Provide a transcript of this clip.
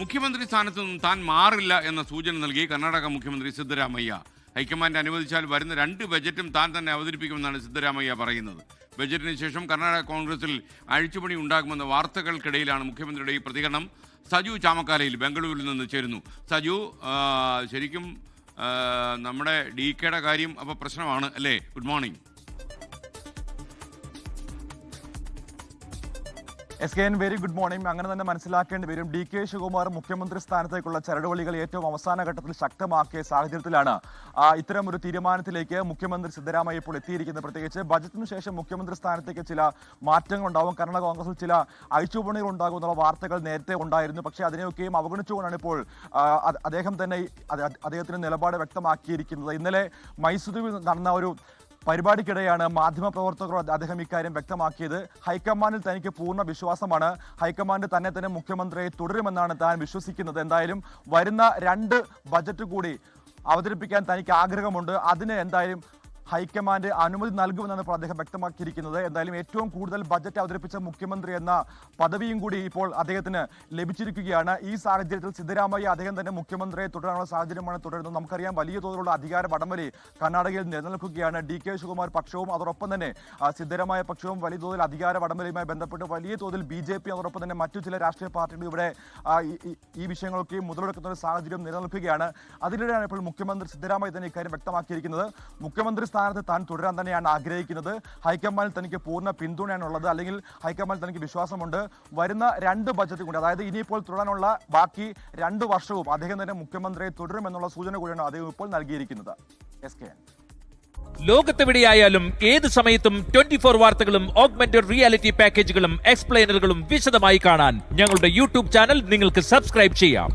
മുഖ്യമന്ത്രി സ്ഥാനത്ത് നിന്നും താൻ മാറില്ല എന്ന സൂചന നൽകി കർണാടക മുഖ്യമന്ത്രി സിദ്ധരാമയ്യ. ഹൈക്കമാൻഡ് അനുവദിച്ചാൽ വരുന്ന 2 ബജറ്റും താൻ തന്നെ അവതരിപ്പിക്കുമെന്നാണ് സിദ്ധരാമയ്യ പറയുന്നത്. ബജറ്റിന് ശേഷം കർണാടക കോൺഗ്രസിൽ അഴിച്ചുപണി ഉണ്ടാകുമെന്ന വാർത്തകൾക്കിടയിലാണ് മുഖ്യമന്ത്രിയുടെ ഈ പ്രതികരണം. സജു ചാമക്കാലയിൽ ബംഗളൂരിൽ നിന്ന് ചേരുന്നു. സജു, ശരിക്കും നമ്മുടെ DKയുടെ കാര്യം അപ്പോൾ പ്രശ്നമാണ് അല്ലേ? Good morning. SKN, very good morning. അങ്ങനെ തന്നെ മനസ്സിലാക്കേണ്ടി വരും. DK ശിവകുമാർ മുഖ്യമന്ത്രി സ്ഥാനത്തേക്കുള്ള ചരടുവലികൾ ഏറ്റവും അവസാന ഘട്ടത്തിൽ ശക്തമാക്കിയ സാഹചര്യത്തിലാണ് ഇത്തരം ഒരു തീരുമാനത്തിലേക്ക് മുഖ്യമന്ത്രി സിദ്ധരാമയ്യ ഇപ്പോൾ എത്തിയിരിക്കുന്നത്. പ്രത്യേകിച്ച് ബജറ്റിന് ശേഷം മുഖ്യമന്ത്രി സ്ഥാനത്തേക്ക് ചില മാറ്റങ്ങൾ ഉണ്ടാവും, കർണാടക കോൺഗ്രസിൽ ചില അഴിച്ചുപണികൾ ഉണ്ടാകും എന്നുള്ള വാർത്തകൾ നേരത്തെ ഉണ്ടായിരുന്നു. പക്ഷേ അതിനെയൊക്കെയും അവഗണിച്ചുകൊണ്ടാണ് ഇപ്പോൾ അദ്ദേഹം തന്നെ അദ്ദേഹത്തിന്റെ നിലപാട് വ്യക്തമാക്കിയിരിക്കുന്നത്. ഇന്നലെ മൈസൂരിൽ നടന്ന ഒരു പരിപാടിക്കിടെയാണ് മാധ്യമപ്രവർത്തകർ അദ്ദേഹം ഇക്കാര്യം വ്യക്തമാക്കിയത്. ഹൈക്കമാൻഡിൽ തനിക്ക് പൂർണ്ണ വിശ്വാസമാണ്. ഹൈക്കമാൻഡ് തന്നെ മുഖ്യമന്ത്രിയെ തുടരുമെന്നാണ് താൻ വിശ്വസിക്കുന്നത്. എന്തായാലും വരുന്ന 2 ബജറ്റ് കൂടി അവതരിപ്പിക്കാൻ തനിക്ക് ആഗ്രഹമുണ്ട്. അതിന് എന്തായാലും ഹൈക്കമാൻഡ് അനുമതി നൽകുമെന്നാണ് ഇപ്പോൾ അദ്ദേഹം വ്യക്തമാക്കിയിരിക്കുന്നത്. എന്തായാലും ഏറ്റവും കൂടുതൽ ബജറ്റ് അവതരിപ്പിച്ച മുഖ്യമന്ത്രി എന്ന പദവിയും കൂടി ഇപ്പോൾ അദ്ദേഹത്തിന് ലഭിച്ചിരിക്കുകയാണ്. ഈ സാഹചര്യത്തിൽ സിദ്ധരാമയ്യ അദ്ദേഹം തന്നെ മുഖ്യമന്ത്രിയെ തുടരാനുള്ള സാഹചര്യമാണ് തുടരുന്നത്. നമുക്കറിയാം, വലിയ തോതിലുള്ള അധികാര വടംവലി കർണാടകയിൽ നിലനിൽക്കുകയാണ്. DK ശിവകുമാർ പക്ഷവും അതോടൊപ്പം തന്നെ സിദ്ധരാമയ്യ പക്ഷവും വലിയ തോതിൽ അധികാര വടംവലിയുമായി ബന്ധപ്പെട്ട് വലിയ തോതിൽ BJP അതോടൊപ്പം തന്നെ മറ്റു ചില രാഷ്ട്രീയ പാർട്ടികൾ ഇവിടെ ഈ വിഷയങ്ങളൊക്കെ മുതലെടുക്കുന്ന ഒരു സാഹചര്യം നിലനിൽക്കുകയാണ്. അതിനിടെയാണ് ഇപ്പോൾ മുഖ്യമന്ത്രി സിദ്ധരാമയ്യ തന്നെ ഇക്കാര്യം വ്യക്തമാക്കിയിരിക്കുന്നത്. മുഖ്യമന്ത്രി സ്ഥാനത്ത് താൻ തുടരാൻ തന്നെയാണ് ആഗ്രഹിക്കുന്നത്. ഹൈക്കമാൻഡിൽ തനിക്ക് പൂർണ്ണ പിന്തുണയാണുള്ളത്, അല്ലെങ്കിൽ ഹൈക്കമാൻഡിൽ തനിക്ക് വിശ്വാസമുണ്ട്. വരുന്ന 2 ബജറ്റ് കൂടി, അതായത് ഇനിയിപ്പോൾ തുടരാനുള്ള ബാക്കി 2 വർഷവും അദ്ദേഹം തന്നെ മുഖ്യമന്ത്രിയെ തുടരുമെന്നുള്ള സൂചന കൂടിയാണ് അദ്ദേഹം ഇപ്പോൾ നൽകിയിരിക്കുന്നത്. SKN. ലോകത്തെവിടെയായാലും ഏത് സമയത്തും 24 വാർത്തകളും ഓഗ്മെന്റഡ് റിയാലിറ്റി പാക്കേജുകളും എക്സ്പ്ലെയിനറുകളും വിശദമായി കാണാൻ ഞങ്ങളുടെ YouTube ചാനൽ നിങ്ങൾക്ക് സബ്സ്ക്രൈബ് ചെയ്യാം.